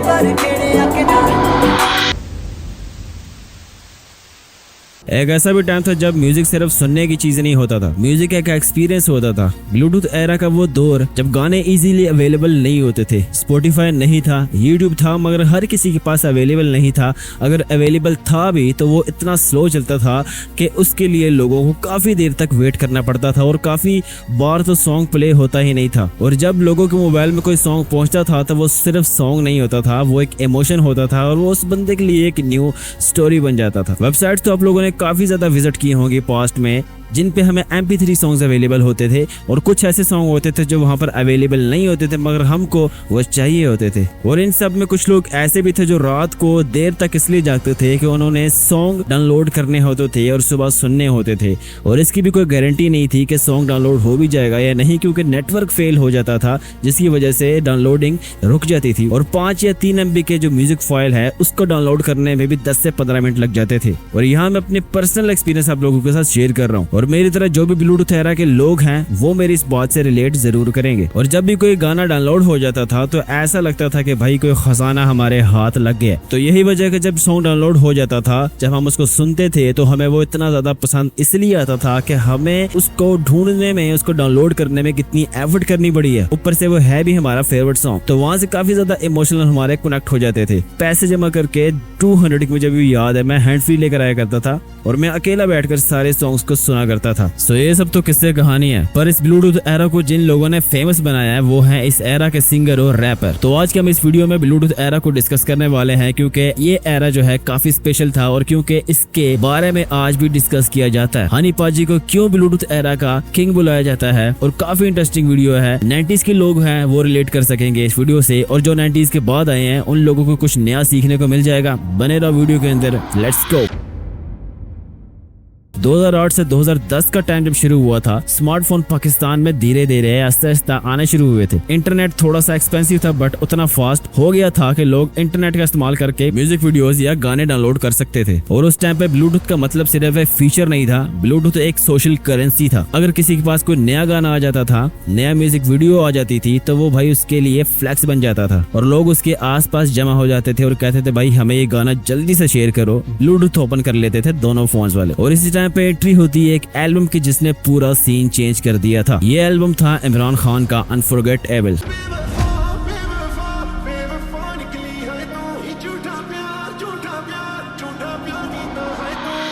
पर खेड़े आके नाल। एक ऐसा भी टाइम था जब म्यूजिक सिर्फ सुनने की चीज नहीं होता था, म्यूजिक एक एक्सपीरियंस होता था। ब्लूटूथ एरा का वो दौर जब गाने इजीली अवेलेबल नहीं होते थे, स्पॉटिफाई नहीं था, यूट्यूब था मगर हर किसी के पास अवेलेबल नहीं था। अगर अवेलेबल था भी तो वो इतना स्लो चलता था कि उसके लिए लोगों को काफी देर तक वेट करना पड़ता था और काफी बार तो सॉन्ग प्ले होता ही नहीं था। और जब लोगों के मोबाइल में कोई सॉन्ग पहुंचता था तो वो सिर्फ सॉन्ग नहीं होता था, वो एक इमोशन होता था और वो उस बंदे के लिए एक न्यू स्टोरी बन जाता था। वेबसाइट तो आप लोगों ने काफी ज्यादा विजिट की होंगी पास्ट में, जिन पे हमें MP3 सॉन्ग्स अवेलेबल होते थे और कुछ ऐसे सॉन्ग होते थे जो वहां पर अवेलेबल नहीं होते थे मगर हमको वो चाहिए होते थे। और इन सब में कुछ लोग ऐसे भी थे जो रात को देर तक इसलिए जागते थे कि उन्होंने सॉन्ग डाउनलोड करने होते थे और सुबह सुनने होते थे, और इसकी भी कोई गारंटी नहीं थी कि सॉन्ग डाउनलोड हो भी जाएगा या नहीं, क्योंकि नेटवर्क फेल हो जाता था जिसकी वजह से डाउनलोडिंग रुक जाती थी। और 5 या 3 MB के जो म्यूजिक फाइल है उसको डाउनलोड करने में भी 10 से 15 मिनट लग जाते थे। और यहाँ मैं अपने पर्सनल एक्सपीरियंस आप लोगों के साथ शेयर कर रहा हूँ और मेरी तरह जो भी ब्लूटूथ एरा के लोग हैं वो मेरी इस बात से रिलेट जरूर करेंगे। और जब भी कोई गाना डाउनलोड हो जाता था तो ऐसा लगता था कि भाई कोई खजाना हमारे हाथ लग गया। तो यही वजह कि जब सॉन्ग डाउनलोड हो जाता था, जब हम उसको सुनते थे तो हमें वो इतना ज्यादा पसंद इसलिए आता था कि हमें उसको ढूंढने में, उसको डाउनलोड करने में कितनी एफर्ट करनी पड़ी है, ऊपर से वो है भी हमारा फेवरेट सॉन्ग। तो वहां से काफी ज्यादा इमोशनल हमारे कनेक्ट हो जाते थे। पैसे जमा करके 200 की मुझे भी याद है, मैं हैंड फ्री लेकर आया करता था और मैं अकेला बैठकर सारे सॉन्ग्स को सुना करता था। सो ये सब तो किस्से कहानी है, पर इस ब्लूटूथ एरा को जिन लोगों ने फेमस बनाया है वो है इस एरा के सिंगर और रैपर। तो आज के हम इस वीडियो में ब्लूटूथ एरा को डिस्कस करने वाले हैं क्योंकि ये एरा जो है काफी स्पेशल था और क्योंकि इसके बारे में आज भी डिस्कस किया जाता है। हनी पाजी को क्यों ब्लूटूथ एरा का किंग बुलाया जाता है, और काफी इंटरेस्टिंग वीडियो है। 90s के लोग हैं वो रिलेट कर सकेंगे इस वीडियो से, और जो 90s के बाद आए हैं उन लोगों को कुछ नया सीखने को मिल जाएगा। बने रहो वीडियो के अंदर, लेट्स गो। 2008 से 2010 का टाइम जब शुरू हुआ था, स्मार्टफोन पाकिस्तान में धीरे धीरे आस्ते आस्ते आने शुरू हुए थे। इंटरनेट थोड़ा सा एक्सपेंसिव था बट उतना फास्ट हो गया था कि लोग इंटरनेट का इस्तेमाल करके म्यूजिक वीडियोस या गाने डाउनलोड कर सकते थे। और उस टाइम पे ब्लूटूथ का मतलब सिर्फ एक फीचर नहीं था, ब्लूटूथ एक सोशल करेंसी था। अगर किसी के पास कोई नया गाना आ जाता था, नया म्यूजिक वीडियो आ जाती थी, तो वो भाई उसके लिए फ्लैक्स बन जाता था और लोग उसके आस पास जमा हो जाते थे और कहते थे भाई हमें ये गाना जल्दी से शेयर करो। ब्लूटूथ ओपन कर लेते थे दोनों फोन वाले। और इसी टाइम पे एंट्री होती है एक एल्बम की जिसने पूरा सीन चेंज कर दिया था। ये एल्बम था इमरान खान का अनफॉरगेटेबल।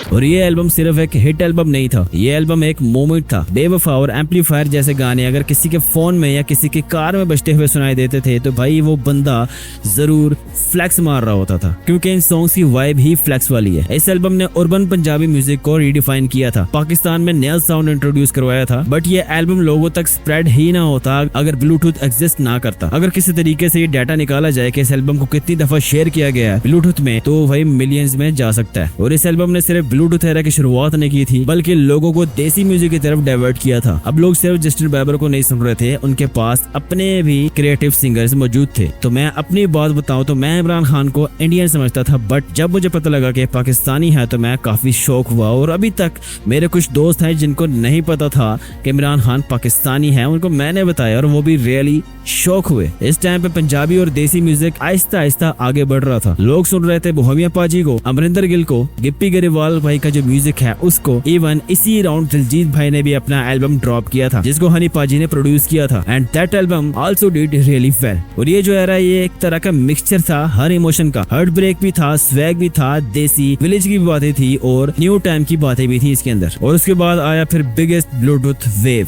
और ये एल्बम सिर्फ एक हिट एल्बम नहीं था, ये एल्बम एक मोमेंट था। बेवफा और एम्पलीफायर जैसे गाने अगर किसी के फोन में या किसी के कार में बजते हुए सुनाई देते थे तो भाई वो बंदा जरूर फ्लैक्स मार रहा होता था, क्योंकि इन सॉन्ग्स की वाइब ही फ्लैक्स वाली है। इस एल्बम ने अर्बन पंजाबी म्यूजिक को रीडिफाइन किया था, पाकिस्तान में नया साउंड इंट्रोड्यूस करवाया था। बट ये एल्बम लोगों तक स्प्रेड ही ना होता अगर ब्लूटूथ एग्जिस्ट ना करता। अगर किसी तरीके से ये डाटा निकाला जाए कि इस एल्बम को कितनी दफा शेयर किया गया है ब्लूटूथ में, तो भाई मिलियंस में जा सकता है। और इस एल्बम ने सिर्फ ब्लूटूथ एरा की शुरुआत नहीं की थी बल्कि लोगों को देसी म्यूजिक की तरफ डाइवर्ट किया था। अब लोग सिर्फ जस्टिन बीबर को नहीं सुन रहे थे, उनके पास अपने भी क्रिएटिव सिंगर्स मौजूद थे। तो मैं अपनी बात बताऊं तो मैं इमरान खान को इंडियन समझता था, बट जब मुझे पता लगा कि पाकिस्तानी है तो मैं काफी शौक हुआ। और अभी तक मेरे कुछ दोस्त हैं जिनको नहीं पता था कि इमरान खान पाकिस्तानी है, उनको मैंने बताया और वो भी रियली शौक हुए। इस टाइम पे पंजाबी और देसी म्यूजिक आहिस्ता आहिस्ता आगे बढ़ रहा था। लोग सुन रहे थे बोहेमिया पाजी को, अमरिंदर गिल को, गिप्पी गरेवाल भाई का जो म्यूजिक है उसको। इवन इसी राउंड दिलजीत भाई ने भी अपना एल्बम ड्रॉप किया था जिसको हनी पाजी ने प्रोड्यूस किया था, and that album also did really well. और ये जो एरा ये एक तरह का मिक्सचर था हर इमोशन का, हार्ट ब्रेक भी था, स्वैग भी था, देसी विलेज की भी बातें थी और न्यू टाइम की बातें भी थी इसके अंदर। और उसके बाद आया फिर बिगेस्ट ब्लूटूथ वेव।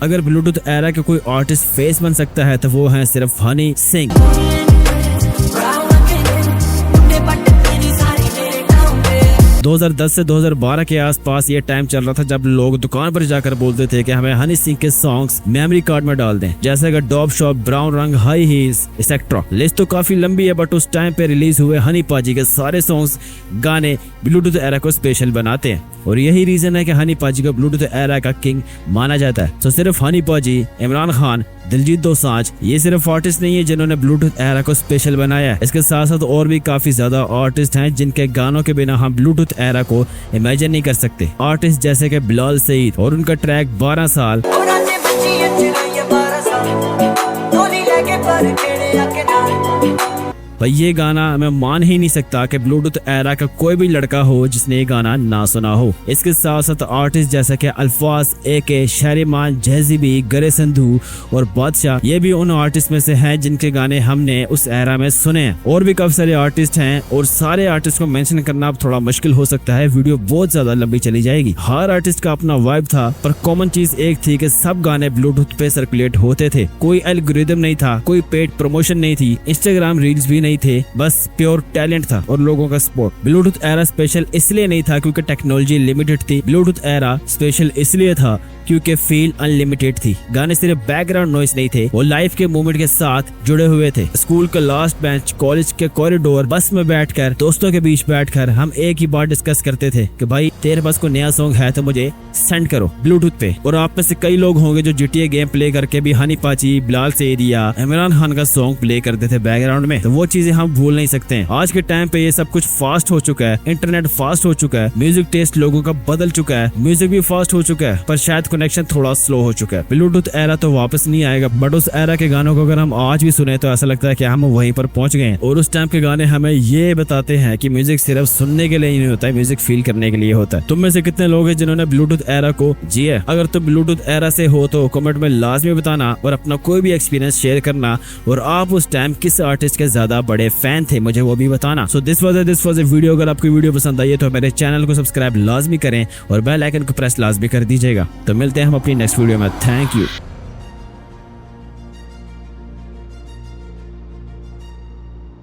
अगर ब्लूटूथ एरा के कोई आर्टिस्ट फेस बन सकता है तो वो है सिर्फ हनी सिंह। 2010 से 2012 के आसपास ये टाइम चल रहा था जब लोग दुकान पर जाकर बोलते थे कि हमें हनी सिंह के सॉन्ग्स मेमोरी कार्ड में डाल दें, जैसे कि डॉप शॉप, ब्राउन रंग, हाई हील्स एक्सेट्रा। लिस्ट तो काफी लंबी है बट उस टाइम पे रिलीज हुए हनी पाजी के सारे सॉन्ग्स गाने ब्लूटूथ एरा को स्पेशल बनाते हैं। और यही रीजन है कि हनी पाजी को ब्लूटूथ एरा का किंग माना जाता है। तो सिर्फ हनी पाजी, इमरान खान, दिलजीत दोसांझ ये सिर्फ आर्टिस्ट नहीं है जिन्होंने ब्लूटूथ एरा को स्पेशल बनाया है। इसके साथ साथ और भी काफी ज्यादा आर्टिस्ट हैं जिनके गानों के बिना हम ब्लूटूथ एरा को इमेजिन नहीं कर सकते। आर्टिस्ट जैसे कि बिलाल सईद और उनका ट्रैक 12 साल, भाई ये गाना मैं मान ही नहीं सकता कि ब्लूटूथ एरा का कोई भी लड़का हो जिसने ये गाना ना सुना हो। इसके साथ साथ आर्टिस्ट जैसा कि अल्फाज, AK, शहरीमान, जहजीबी, गरे संधू और बादशाह ये भी उन आर्टिस्ट में से हैं जिनके गाने हमने उस एरा में सुने हैं। और भी काफी सारे आर्टिस्ट हैं और सारे आर्टिस्ट को मेंशन करना अब थोड़ा मुश्किल हो सकता है, वीडियो बहुत ज्यादा लंबी चली जाएगी। हर आर्टिस्ट का अपना वाइब था, पर कॉमन चीज एक थी कि सब गाने ब्लूटूथ पे सर्कुलेट होते थे। कोई एल्गोरिदम नहीं था, कोई पेड प्रमोशन नहीं थी, इंस्टाग्राम रील्स भी नहीं थे, बस प्योर टैलेंट था और लोगों का सपोर्ट। ब्लूटूथ एरा स्पेशल इसलिए नहीं था क्योंकि टेक्नोलॉजी लिमिटेड थी, ब्लूटूथ एरा स्पेशल इसलिए था क्योंकि फील अनलिमिटेड थी। गाने सिर्फ बैकग्राउंड नॉइस नहीं थे, वो लाइफ के मोमेंट के साथ जुड़े हुए थे। स्कूल का लास्ट बेंच, कॉलेज के कॉरिडोर, बस में बैठकर, दोस्तों के बीच बैठकर हम एक ही बात डिस्कस करते थे कि भाई तेरे पास कोई नया सॉन्ग है तो मुझे सेंड करो ब्लूटूथ पे। और आप में से कई लोग होंगे जो GTA गेम प्ले करके भी हनी पाची, बिलाल सेरिया, इमरान खान का सॉन्ग प्ले करते थे बैकग्राउंड में, तो वो चीजें हम भूल नहीं सकते हैं। आज के टाइम पे ये सब कुछ फास्ट हो चुका है, इंटरनेट फास्ट हो चुका है, म्यूजिक टेस्ट लोगों का बदल चुका है, म्यूजिक भी फास्ट हो चुका है, पर शायद कनेक्शन थोड़ा स्लो हो चुका है। ब्लूटूथ एरा तो वापस नहीं आएगा, बट उस एरा के गानों को अगर हम आज भी सुने तो ऐसा लगता है कि हम वहीं पर पहुंच गए हैं। और उस टाइम के गाने हमें ये बताते हैं कि म्यूजिक सिर्फ सुनने के लिए नहीं होता है, म्यूजिक फील करने के लिए होता है। तुम में से कितने लोग हैं जिन्होंने ब्लूटूथ एरा को जिया है? अगर तुम ब्लूटूथ एरा से हो तो कमेंट में लाजमी बताना और अपना कोई भी एक्सपीरियंस शेयर करना, और आप उस टाइम किस आर्टिस्ट के ज्यादा बड़े फैन थे मुझे वो भी बताना। So this was a video. अगर आपको वीडियो पसंद आई है तो मेरे चैनल को सब्सक्राइब लाजमी करें और बेल आइकन को प्रेस लाजमी कर दीजिएगा। तो मिलते हैं हम अपनी नेक्स्ट वीडियो में। Thank you.